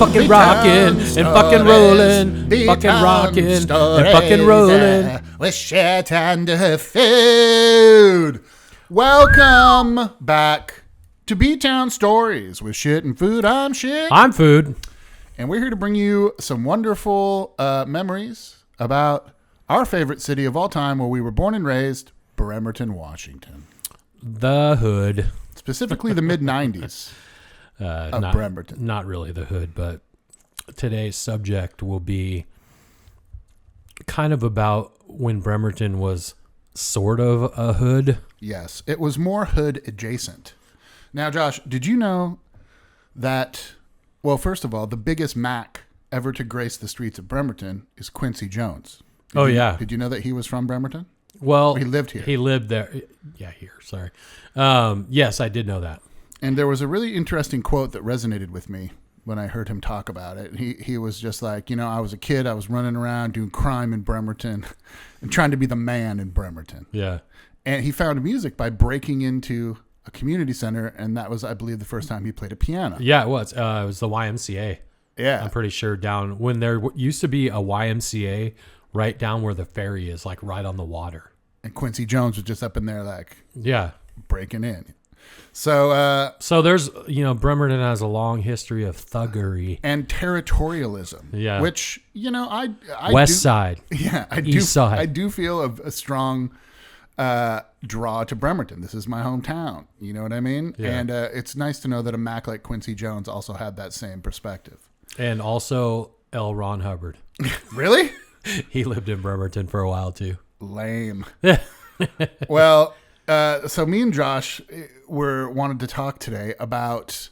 fucking rocking and fucking rolling, fucking rocking and fucking rolling with shit and food. Welcome back to B-Town Stories with Shit and Food. I'm Shit. I'm Food. And we're here to bring you some wonderful memories about our favorite city of all time where we were born and raised, Bremerton, Washington. The hood. Specifically the mid-90s of Bremerton. Not really the hood, but today's subject will be kind of about when Bremerton was sort of a hood. Yes, it was more hood adjacent. Now, Josh, did you know that, well, first of all, the biggest Mac ever to grace the streets of Bremerton is Quincy Jones. Did you know that he was from Bremerton? Well, or he lived here. He lived there. Yeah, here. Sorry. Yes, I did know that. And there was a really interesting quote that resonated with me when I heard him talk about it. He was just like, I was a kid. I was running around doing crime in Bremerton and trying to be the man in Bremerton. Yeah. And he found music by breaking into a community center. And that was, I believe, the first time he played a piano. Yeah, it was. It was the YMCA. Yeah. I'm pretty sure down when there used to be a YMCA right down where the ferry is, like right on the water. And Quincy Jones was just up in there, like, breaking in. So there's, Bremerton has a long history of thuggery and territorialism. Yeah. Which, I West Side. Yeah. East Side. I do feel a strong draw to Bremerton. This is my hometown. You know what I mean? Yeah. And it's nice to know that a Mac like Quincy Jones also had that same perspective. And also L. Ron Hubbard. Really? He lived in Bremerton for a while too. Lame. Well, so me and Josh wanted to talk today about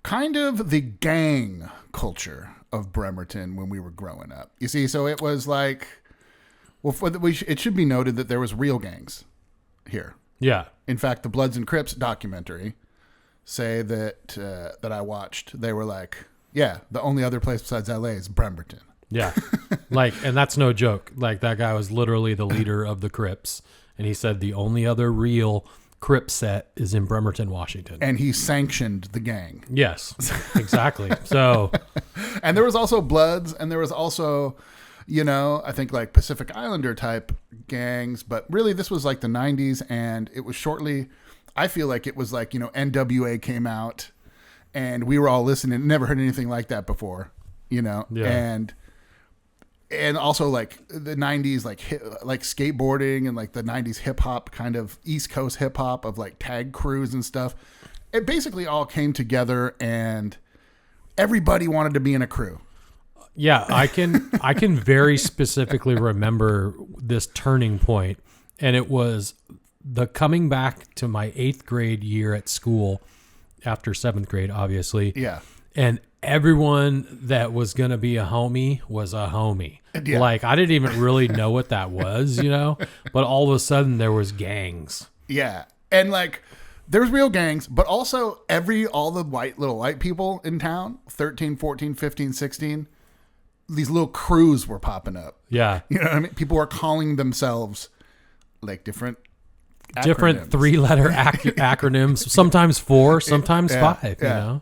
kind of the gang culture of Bremerton when we were growing up. You see, so it was like, well, it should be noted that there was real gangs here. Yeah. In fact, the Bloods and Crips documentary say that I watched, they were like, yeah, the only other place besides LA is Bremerton. Yeah. And that's no joke. Like, that guy was literally the leader of the Crips. And he said the only other real Crip set is in Bremerton, Washington. And he sanctioned the gang. Yes, exactly. So, and there was also Bloods, and there was also, I think like Pacific Islander type gangs. But really, this was like the 90s. And it was shortly, I feel like it was like, NWA came out. And we were all listening. Never heard anything like that before, Yeah. And also like the 90s, like skateboarding and like the 90s hip hop, kind of East Coast hip hop of like tag crews and stuff. It basically all came together and everybody wanted to be in a crew. Yeah, I can very specifically remember this turning point, and it was the coming back to my 8th grade year at school after 7th grade, obviously. Yeah. And everyone that was going to be a homie was a homie. Yeah. Like, I didn't even really know what that was, but all of a sudden there was gangs. Yeah. And like, there's real gangs, but also all the little white people in town, 13, 14, 15, 16, these little crews were popping up. Yeah. You know what I mean? People were calling themselves like different 3-letter acronyms, sometimes 4, sometimes 5,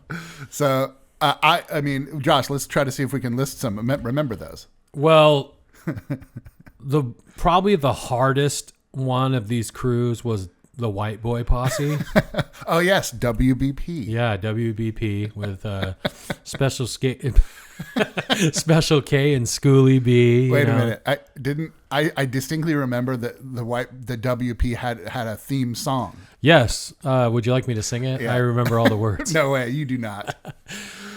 So, I mean, Josh, let's try to see if we can list some. Remember those. Well, probably the hardest one of these crews was the White Boy Posse. Oh yes, WBP. Yeah, WBP with Special K and Schoolie B. Wait a minute, I distinctly remember that the WP had a theme song. Yes. Would you like me to sing it? Yeah. I remember all the words. No way, you do not.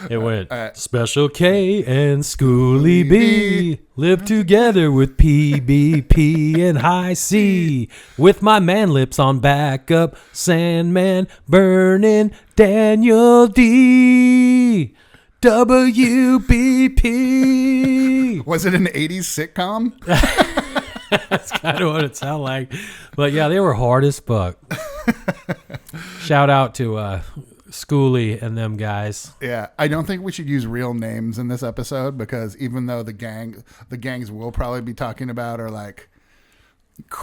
It went, Special K and Schoolie B live together with PBP and High C with my man lips on backup, Sandman burning, Daniel D. WBP. Was it an 80s sitcom? That's kind of what it sounded like. But yeah, they were hard as fuck. Shout out to Schoolie and them guys. Yeah, I don't think we should use real names in this episode because even though the gangs we'll probably be talking about are like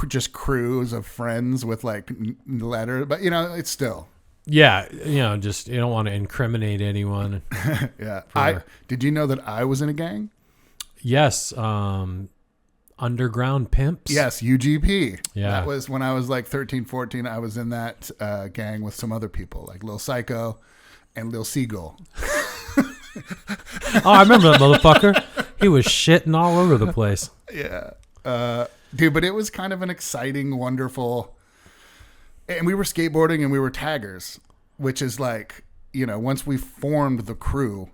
just crews of friends with like letters, but it's still Yeah, just you don't want to incriminate anyone. Yeah. Did you know that I was in a gang? Yes. Underground Pimps. Yes, UGP. Yeah. That was when I was like 13, 14. I was in that gang with some other people, like Lil Psycho and Lil Seagull. Oh, I remember that motherfucker. He was shitting all over the place. Yeah. Dude, but it was kind of an exciting, wonderful... And we were skateboarding and we were taggers, which is like, once we formed the crew...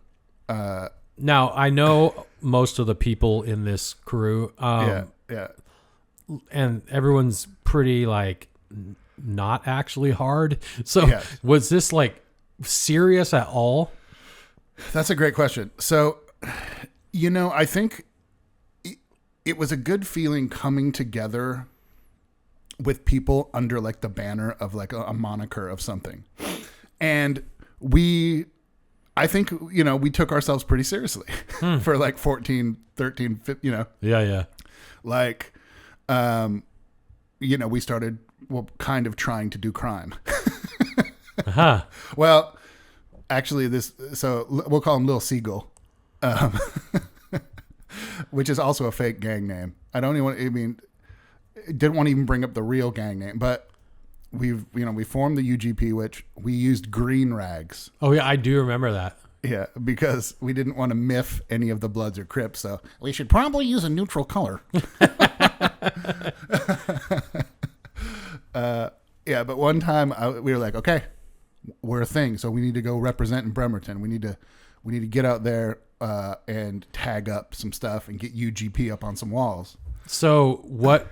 Now, I know most of the people in this crew. Yeah. And everyone's pretty, like, not actually hard. So was this, like, serious at all? That's a great question. So, I think it was a good feeling coming together with people under like the banner of like a moniker of something. And I think, we took ourselves pretty seriously for like 14, 13, 15, Yeah. Like, we started, kind of trying to do crime. Uh-huh. Well, actually so we'll call him Lil Seagull, which is also a fake gang name. Didn't want to even bring up the real gang name, but we formed the UGP, which we used green rags. Oh yeah, I do remember that. Yeah, because we didn't want to miff any of the Bloods or Crips, so we should probably use a neutral color. Yeah, but one time we were like, okay, we're a thing, so we need to go represent in Bremerton. We need to get out there and tag up some stuff and get UGP up on some walls. So what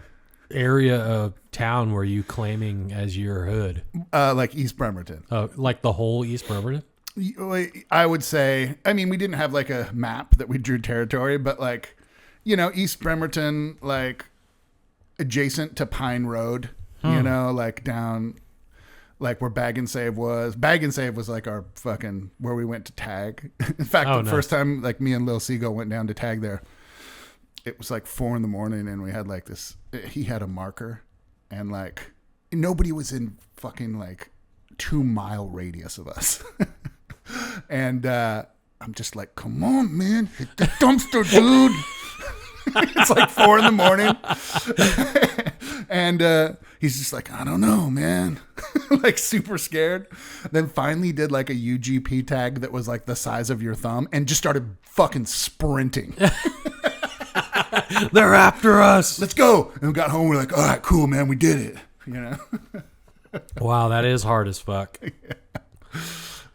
area of town were you claiming as your hood? Like East Bremerton. Oh, like the whole East Bremerton? I would say, we didn't have like a map that we drew territory, but like, East Bremerton, like adjacent to Pine Road, like down, like where Bag and Save was. Bag and Save was like our fucking, where we went to tag. In fact, first time like me and Lil Seagull went down to tag there, it was like 4 a.m. and we had like this, he had a marker and like nobody was in fucking like 2-mile radius of us. And I'm just like, come on, man, hit the dumpster, dude. It's like 4 a.m. And he's just like, I don't know, man. Like super scared. Then finally did like a UGP tag that was like the size of your thumb and just started fucking sprinting. They're after us. Let's go. And we got home. We're like, all right, cool, man. We did it. Wow, that is hard as fuck.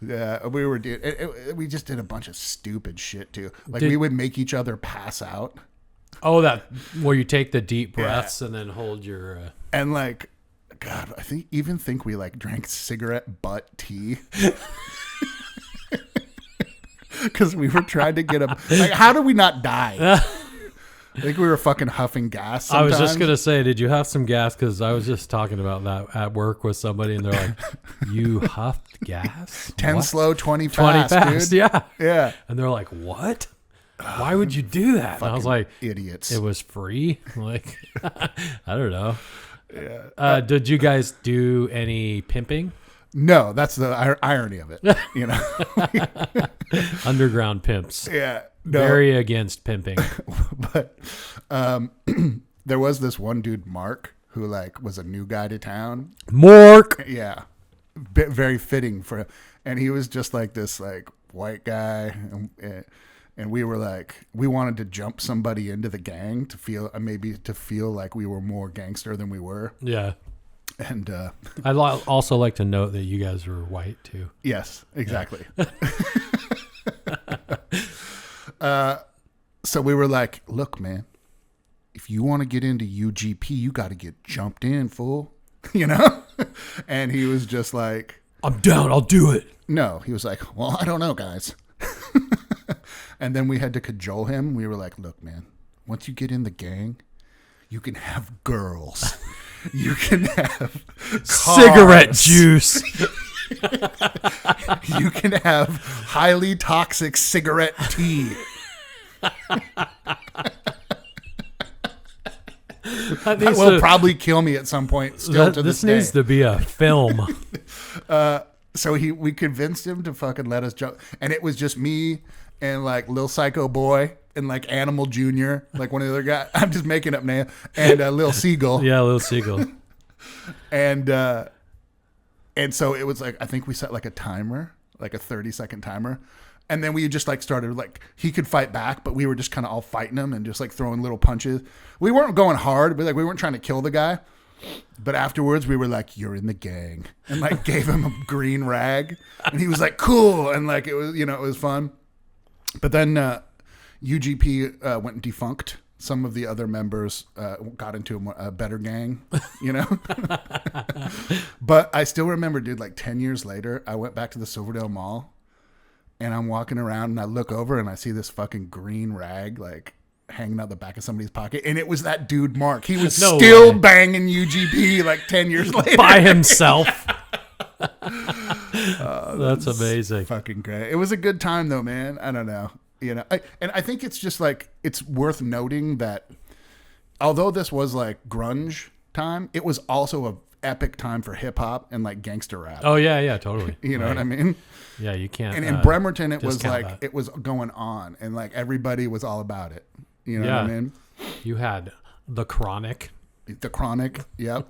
Yeah, we just did a bunch of stupid shit too. Like we would make each other pass out. Oh, that where you take the deep breaths and then hold your and like, God, I think we like drank cigarette butt tea because we were trying to get them. Like, how do we not die? I think we were fucking huffing gas sometimes. I was just going to say, did you have some gas? Because I was just talking about that at work with somebody, and they're like, you huffed gas? 10 what? slow, 20 fast, dude. Yeah. And they're like, what? Why would you do that? And I was like, idiots. It was free? Like, I don't know. Yeah. Did you guys do any pimping? No, that's the irony of it. Underground pimps. Yeah. No. Very against pimping. But there was this one dude, Mark, who like was a new guy to town. Mark. Yeah. Very fitting for him. And he was just like this like white guy. And we were like, we wanted to jump somebody into the gang to feel like we were more gangster than we were. Yeah. And I'd also like to note that you guys were white too. Yes, exactly. So we were like, look, man, if you want to get into UGP, you got to get jumped in, fool. And he was just like, I'm down. I'll do it. No, he was like, well, I don't know, guys. And then we had to cajole him. We were like, look, man, once you get in the gang, you can have girls. You can have cigarette juice. You can have highly toxic cigarette tea. That will probably kill me at some point. Still to this day. Needs to be a film. So we convinced him to fucking let us jump, and it was just me and like Lil Psycho Boy and like Animal Junior, like one of the other guys. I'm just making up names, and Lil Seagull. Yeah, Lil Seagull. And so it was like, I think we set like a timer, like a 30-second timer. And then we just like started like, he could fight back, but we were just kind of all fighting him and just like throwing little punches. We weren't going hard, but like we weren't trying to kill the guy. But afterwards we were like, you're in the gang, and like gave him a green rag, and he was like, cool. And like, it was, it was fun. But then UGP went defunct. Some of the other members got into a better gang, But I still remember, dude, like 10 years later, I went back to the Silverdale Mall, and I'm walking around, and I look over, and I see this fucking green rag, like, hanging out the back of somebody's pocket. And it was that dude, Mark. He was still banging UGP like 10 years later. By himself. That's amazing. Fucking great. It was a good time, though, man. I don't know. And I think it's just like, it's worth noting that although this was like grunge time, it was also a epic time for hip hop and like gangster rap. Oh yeah, totally. You know what I mean? Yeah, you can't. And in Bremerton, it was like that. it was going on, and like everybody was all about it. You know what I mean? You had the Chronic. The Chronic, yep.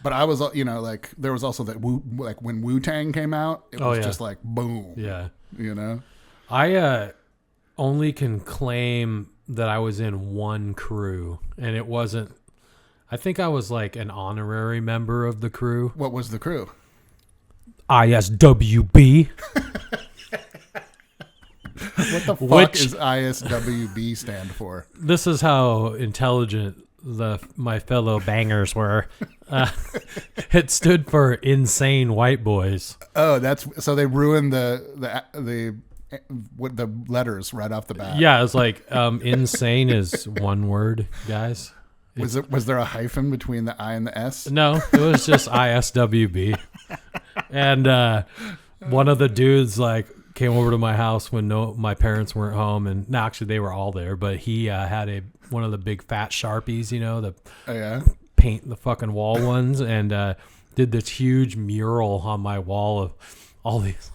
But I was, like there was also that like when Wu-Tang came out, it was just like boom. Yeah. I only can claim that I was in one crew, and it wasn't. I think I was like an honorary member of the crew. What was the crew? ISWB. What the fuck is ISWB stand for? This is how intelligent my fellow bangers were. It stood for Insane White Boys. Oh, so they ruined the letters right off the bat. Yeah, it's like insane is one word, guys. Was there a hyphen between the I and the S? No, it was just ISWB. And one of the dudes like came over to my house when my parents weren't home, and no, actually they were all there, but he had one of the big fat Sharpies, paint the fucking wall ones, and did this huge mural on my wall of all these.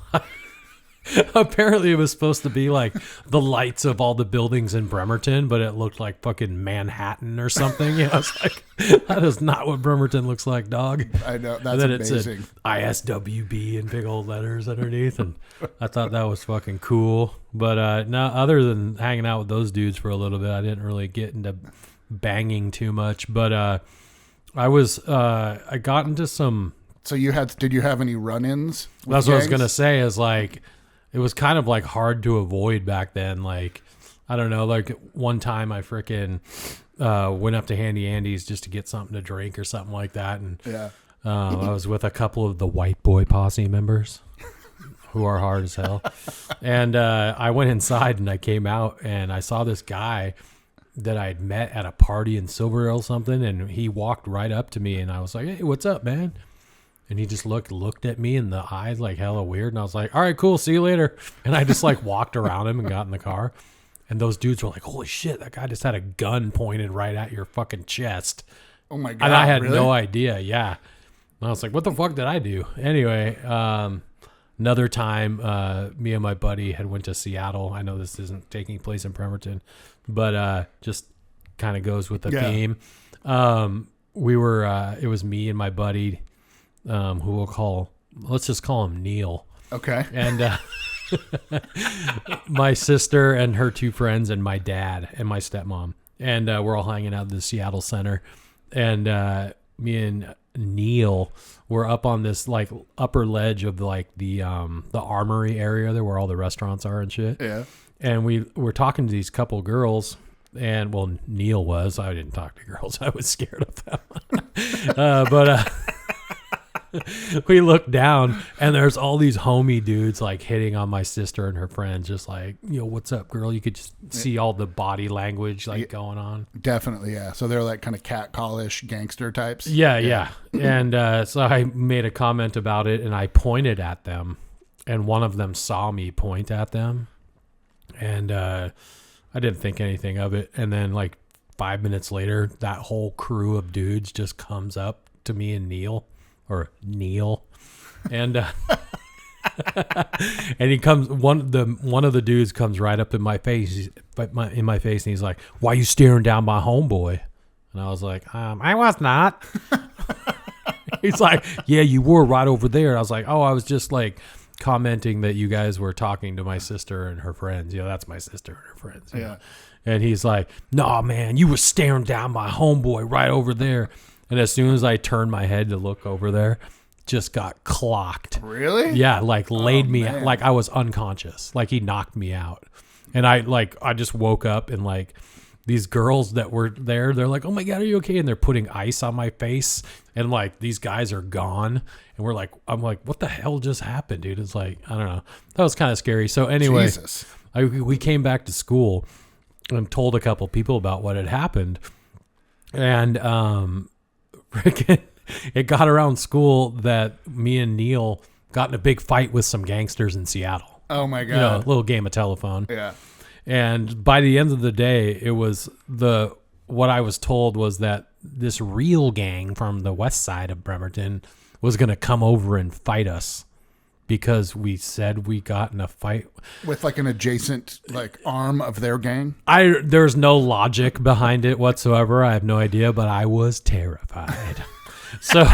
Apparently it was supposed to be like the lights of all the buildings in Bremerton, but it looked like fucking Manhattan or something. I was like, that is not what Bremerton looks like, dog. I know, that's amazing. It said ISWB in big old letters underneath, and I thought that was fucking cool. But no, other than hanging out with those dudes for a little bit, I didn't really get into banging too much. But I got into some. So did you have any run-ins? That's what I was gonna say. Is like. It was kind of like hard to avoid back then. Like, I don't know, like one time I freaking went up to Handy Andy's just to get something to drink or something like that. And I was with a couple of the White Boy Posse members who are hard as hell. And I went inside and I came out and I saw this guy that I'd met at a party in Silverell or something. And he walked right up to me and I was like, hey, what's up, man? And he just looked at me in the eyes like hella weird. And I was like, all right, cool. See you later. And I just like walked around him and got in the car. And those dudes were like, holy shit, that guy just had a gun pointed right at your fucking chest. Oh my God. And I had really? no idea. Yeah. And I was like, what the fuck did I do? Anyway, another time, me and my buddy had went to Seattle. I know this isn't taking place in Bremerton, but just kind of goes with the theme. It was me and my buddy, who let's just call him Neil. Okay. And my sister and her two friends and my dad and my stepmom. And we're all hanging out at the Seattle Center. And me and Neil were up on this like upper ledge of like the armory area there where all the restaurants are and shit. Yeah. And we were talking to these couple girls. And well, Neil was. I didn't talk to girls. I was scared of them. But we looked down and there's all these homie dudes like hitting on my sister and her friends, just like, what's up, girl? You could just see all the body language like going on. Definitely, yeah. So they're like kind of catcallish gangster types. Yeah. And so I made a comment about it and I pointed at them, and one of them saw me point at them, and I didn't think anything of it. And then like 5 minutes later, that whole crew of dudes just comes up to me and Neil. And and he comes one of the dudes comes right up in my face, and he's like, "Why you staring down my homeboy?" And I was like, "I was not." He's like, "Yeah, you were right over there." I was like, "Oh, I was just like commenting that you guys were talking to my sister and her friends. You know, that's my sister and her friends." Yeah. And he's like, "No, man, you were staring down my homeboy right over there." And as soon as I turned my head to look over there, just got clocked. Really? Yeah, like laid me out, like I was unconscious. Like he knocked me out. And I just woke up, and like these girls that were there, they're like, "Oh my God, are you okay?" And they're putting ice on my face, and like these guys are gone. And I'm like, what the hell just happened, dude? It's like, I don't know. That was kind of scary. So anyway, Jesus. we came back to school and told a couple people about what had happened. And freaking it got around school that me and Neil got in a big fight with some gangsters in Seattle. Oh my God. You know, a little game of telephone. Yeah. And by the end of the day, it was what I was told was that this real gang from the west side of Bremerton was going to come over and fight us because we said we got in a fight with like an adjacent like arm of their gang. There's no logic behind it whatsoever. I have no idea, but I was terrified. So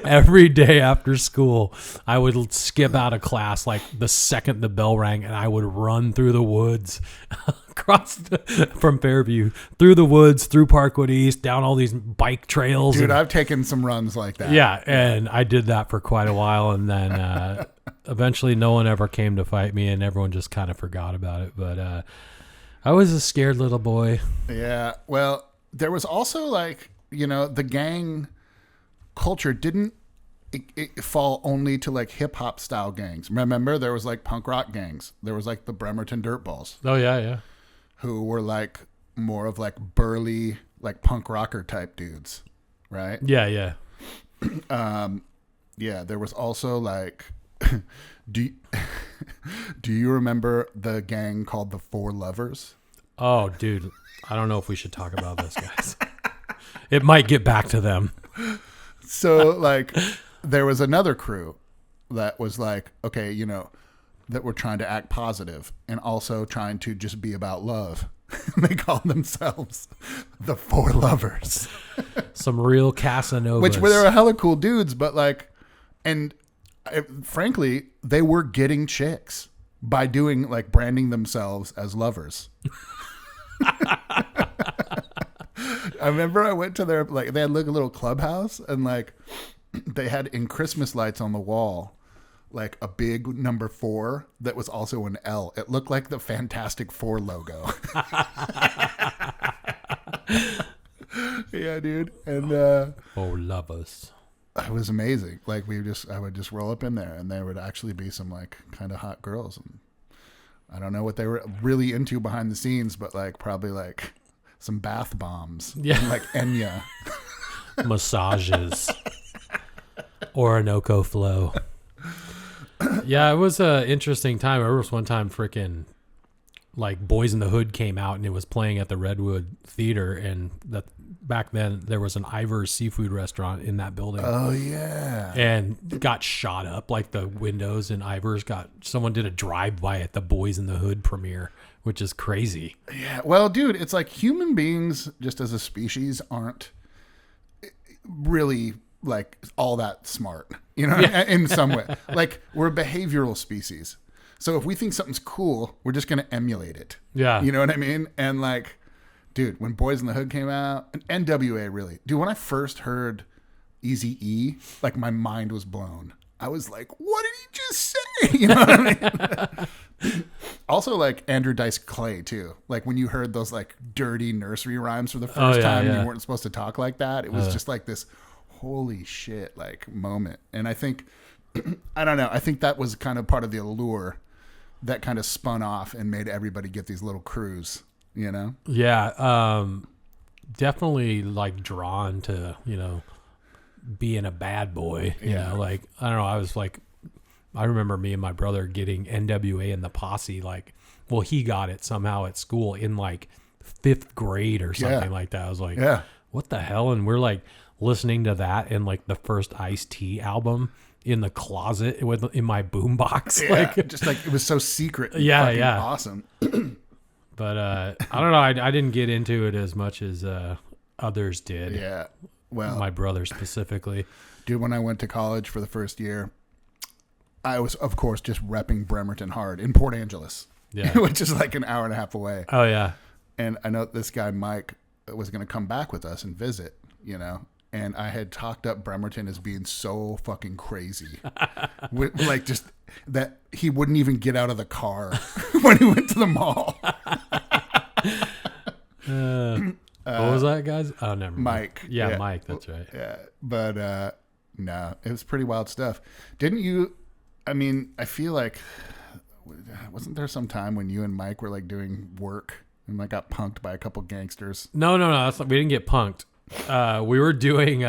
every day after school, I would skip out of class like the second the bell rang, and I would run through the woods from Fairview, through the woods, through Parkwood East, down all these bike trails. Dude, I've taken some runs like that. Yeah, and I did that for quite a while, and then eventually no one ever came to fight me, and everyone just kind of forgot about it. But I was a scared little boy. Yeah, well, there was also like, you know, the gang culture didn't it fall only to like hip hop style gangs. Remember, there was like punk rock gangs. There was like the Bremerton Dirtballs. Oh yeah. Who were like more of like burly, like punk rocker type dudes, right? Yeah. Yeah. There was also like, do you remember the gang called the Four Lovers? Oh, dude, I don't know if we should talk about this, guys. It might get back to them. So like there was another crew that was like, okay, you know, that were trying to act positive and also trying to just be about love. They called themselves the Four Lovers. Some real Casanovas. Which they were hella cool dudes, but like, and frankly, they were getting chicks by doing like branding themselves as lovers. I remember I went to their, like, they had like a little clubhouse, and like they had in Christmas lights on the wall, like a big number 4 that was also an L. It looked like the Fantastic Four logo. Yeah, dude. And lovers. it was amazing. Like I would just roll up in there, and there would actually be some like kind of hot girls, and I don't know what they were really into behind the scenes, but like probably like some bath bombs. Yeah. And like Enya. Massages. Orinoco flow. Yeah, it was an interesting time. I remember one time freaking like Boys in the Hood came out, and it was playing at the Redwood Theater, and that back then there was an Ivar's seafood restaurant in that building. Oh yeah. And got shot up, like the windows in Ivar's someone did a drive-by at the Boys in the Hood premiere, which is crazy. Yeah. Well, dude, it's like human beings just as a species aren't really like all that smart, you know, in some way. Like we're a behavioral species. So if we think something's cool, we're just going to emulate it. Yeah. You know what I mean? And like, dude, when Boys in the Hood came out, and NWA really, dude, when I first heard Eazy-E, like my mind was blown. I was like, what did he just say? You know what I mean? Also like Andrew Dice Clay too. Like when you heard those like dirty nursery rhymes for the first time, and you weren't supposed to talk like that. It was just like this holy shit like moment. And I think, I don't know, I think that was kind of part of the allure that kind of spun off and made everybody get these little crews, you know? Yeah. Definitely like drawn to, you know, being a bad boy, you know, like, I don't know. I was like, I remember me and my brother getting NWA and the Posse, like, well, he got it somehow at school in like 5th grade or something like that. I was like, what the hell? And we're like listening to that and like the first Ice-T album in the closet in my boombox. Yeah, like just like it was so secret. And yeah. Awesome. But I don't know. I didn't get into it as much as others did. Yeah. Well, my brother specifically. Dude, when I went to college for the first year, I was, of course, just repping Bremerton hard in Port Angeles, which is like an hour and a half away. Oh, yeah. And I know this guy, Mike, was going to come back with us and visit, and I had talked up Bremerton as being so fucking crazy. Like just that he wouldn't even get out of the car when he went to the mall. What was that, guys? Oh, never mind. Mike. Yeah, Mike. That's right. Yeah. But no, it was pretty wild stuff. Didn't you? I mean, I feel like, wasn't there some time when you and Mike were like doing work and like got punked by a couple gangsters? No. We didn't get punked. We were doing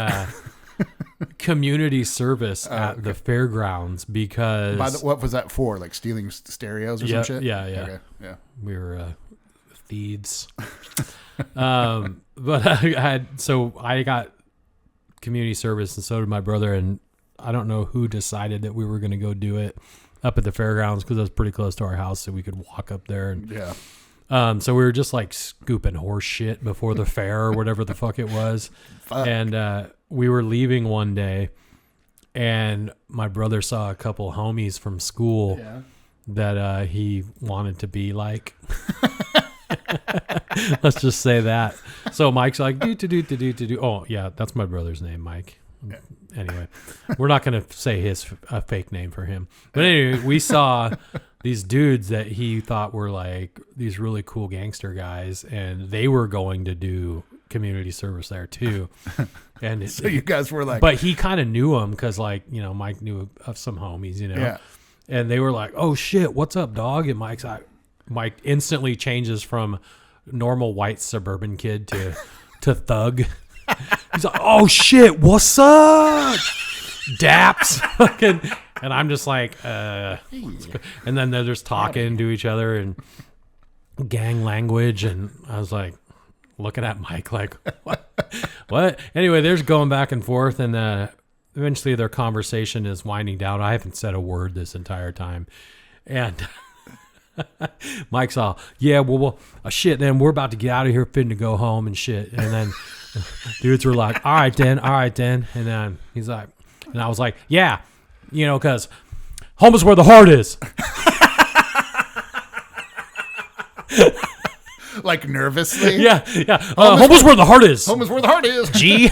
community service at the fairgrounds because. What was that for? Like stealing stereos or some shit? Yeah. Okay. Yeah. We were thieves. But I got community service and so did my brother, and I don't know who decided that we were going to go do it up at the fairgrounds because it was pretty close to our house, so we could walk up there. And, so we were just like scooping horse shit before the fair or whatever the fuck it was. And we were leaving one day, and my brother saw a couple homies from school that he wanted to be like. Let's just say that. So Mike's like, do. Oh, yeah, that's my brother's name, Mike. Yeah. Anyway, we're not going to say his fake name for him. But anyway, we saw these dudes that he thought were like these really cool gangster guys, and they were going to do community service there too. And so you guys were like, but he kind of knew them because, like, Mike knew of some homies, Yeah. And they were like, "Oh shit, what's up, dog?" And Mike instantly changes from normal white suburban kid to thug. He's like, "Oh shit, what's up?" Daps. And I'm just like, and then they're just talking to each other and gang language. And I was like, looking at Mike like, what? Anyway, they're just going back and forth. And eventually their conversation is winding down. I haven't said a word this entire time. And Mike's all, yeah, well, shit, then we're about to get out of here, fitting to go home and shit. And then dudes were like, all right then. And then he's like, and I was like, yeah, because home is where the heart is. Like nervously? Yeah. Home is where the heart is. Home is where the heart is. G.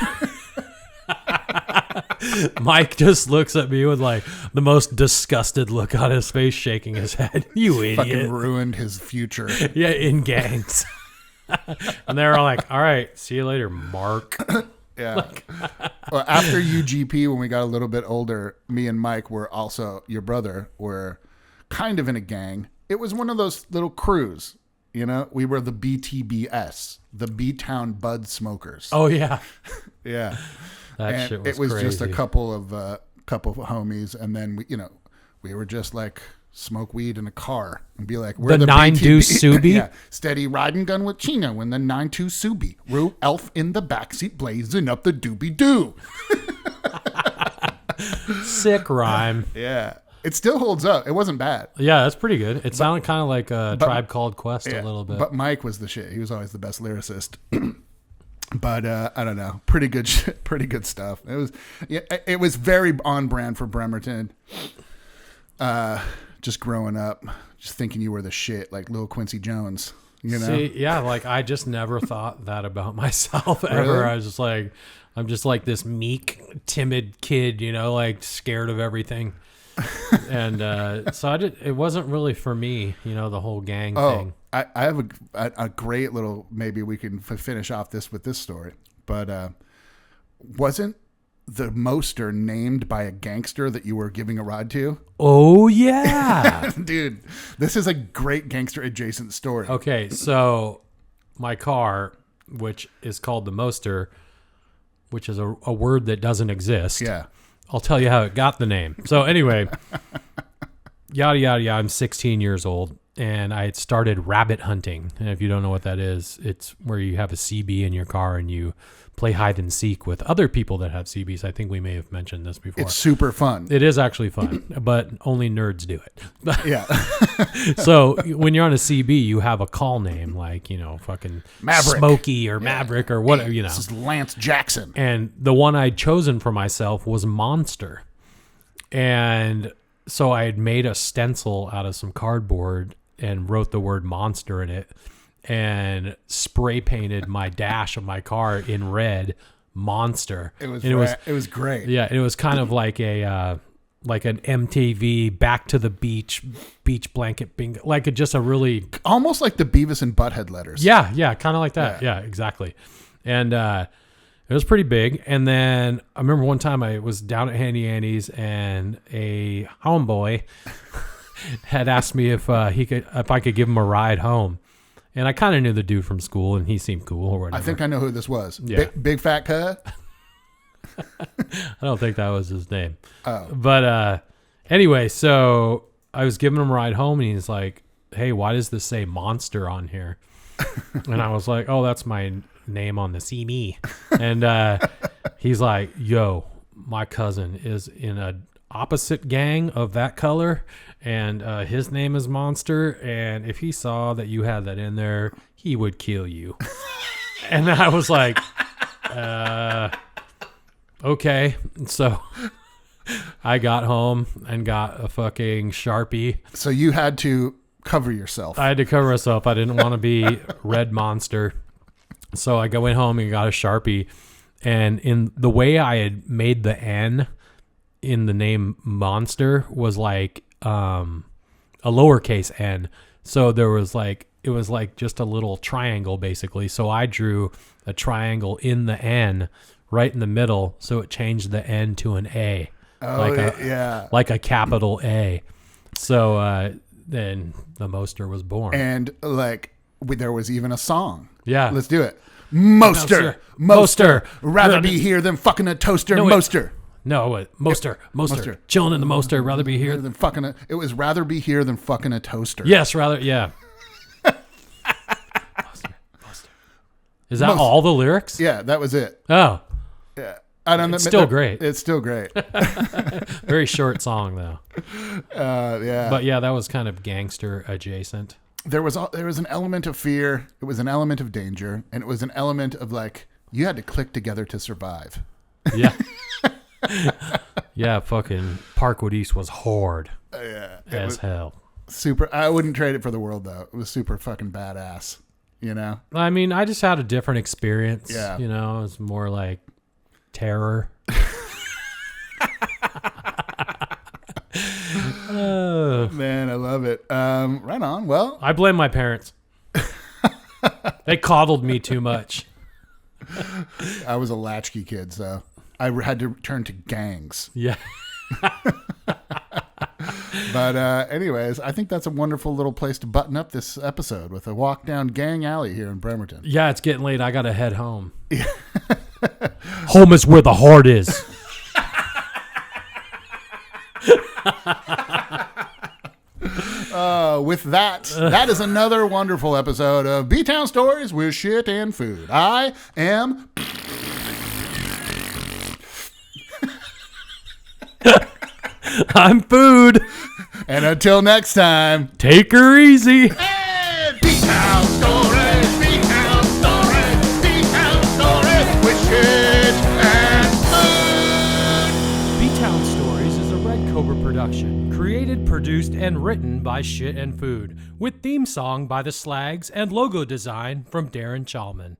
Mike just looks at me with like the most disgusted look on his face, shaking his head. You idiot. Fucking ruined his future. Yeah, in gangs. And they were like, all right, see you later, Mark. Yeah. Well, after UGP, when we got a little bit older, me and Mike were also, your brother, were kind of in a gang. It was one of those little crews, we were the BTBS, the B-Town Bud Smokers. Oh, yeah. Yeah. That shit was it was crazy. just a couple of homies, and then we were just like smoke weed in a car and be like, we're the 9-2 Subi. Yeah, steady riding gun with Chino in the 9-2 Subi. Rue Elf in the backseat blazing up the doobie doo. Sick rhyme. Yeah, it still holds up. It wasn't bad. Yeah, that's pretty good. It sounded kind of like a Tribe Called Quest a little bit. But Mike was the shit. He was always the best lyricist. But I don't know, pretty good shit, pretty good stuff. It was very on brand for Bremerton. Just growing up, just thinking you were the shit, like Lil Quincy Jones. See, yeah, like I just never thought that about myself ever. Really? I was just like, I'm just like this meek, timid kid, like scared of everything. And so it wasn't really for me, the whole gang thing. I have a great little, maybe we can finish off with this story, but wasn't the Moster named by a gangster that you were giving a ride to? Oh, yeah. Dude, this is a great gangster adjacent story. Okay, so my car, which is called the Moster, which is a word that doesn't exist. Yeah. I'll tell you how it got the name. So anyway, yada, yada, yada. I'm 16 years old. and I had started rabbit hunting. And if you don't know what that is, it's where you have a CB in your car and you play hide and seek with other people that have CBs. I think we may have mentioned this before. It's super fun. It is actually fun, but only nerds do it. Yeah. So when you're on a CB, you have a call name like, fucking Maverick. Smokey or Maverick or whatever, This is Lance Jackson. And the one I'd chosen for myself was Monster. And so I had made a stencil out of some cardboard and wrote the word monster in it and spray painted my dash of my car in red, Monster. It was great. Yeah, it was kind of like an MTV Back to the Beach blanket bingo, like just a really almost like the Beavis and Butthead letters. Yeah, kind of like that. Yeah, exactly. And it was pretty big. And then I remember one time I was down at Handy Andy's and a homeboy had asked me if I could give him a ride home. And I kind of knew the dude from school, and he seemed cool or whatever. I think I know who this was. Yeah. Big fat cuh? I don't think that was his name. Oh. But anyway, so I was giving him a ride home, and he's like, hey, why does this say Monster on here? And I was like, oh, that's my name on the CB. And he's like, yo, my cousin is in a opposite gang of that color, and his name is Monster, and if he saw that you had that in there, he would kill you. And I was like, okay. So I got home and got a fucking Sharpie. So you had to cover yourself. I had to cover myself. I didn't want to be Red Monster. So I went home and got a Sharpie, and in the way I had made the N in the name Monster was like a lowercase n. So it was like just a little triangle basically. So I drew a triangle in the N right in the middle. So it changed the N to an A. Oh, like a capital A. So then the Moster was born. And there was even a song. Yeah. Let's do it. Moster. Rather be here than fucking a toaster. Moster. No, Moster. Chilling in the Moster. Rather be here than fucking it was rather be here than fucking a toaster. Yes, rather, yeah. Moster. Is that all the lyrics? Yeah, that was it. Oh. Yeah. It's still great. It's still great. Very short song, though. Yeah. But yeah, that was kind of gangster adjacent. There was an element of fear. It was an element of danger. And it was an element of you had to click together to survive. Yeah. Yeah, fucking Parkwood East was hard as hell. Super. I wouldn't trade it for the world, though. It was super fucking badass, I mean, I just had a different experience. Yeah. It was more like terror. Oh, man, I love it. Right on. Well, I blame my parents. They coddled me too much. I was a latchkey kid, so I had to turn to gangs. Yeah. But anyways, I think that's a wonderful little place to button up this episode with a walk down Gang Alley here in Bremerton. Yeah, it's getting late. I got to head home. Home is where the heart is. With that is another wonderful episode of B-Town Stories with Shit and Food. I am... I'm Food. And until next time, take her easy. And B-Town Stories, B-Town Stories, B-Town Stories with Shit and Food. B-Town Stories is a Red Cobra production, created, produced, and written by Shit and Food, with theme song by The Slags and logo design from Darren Chalman.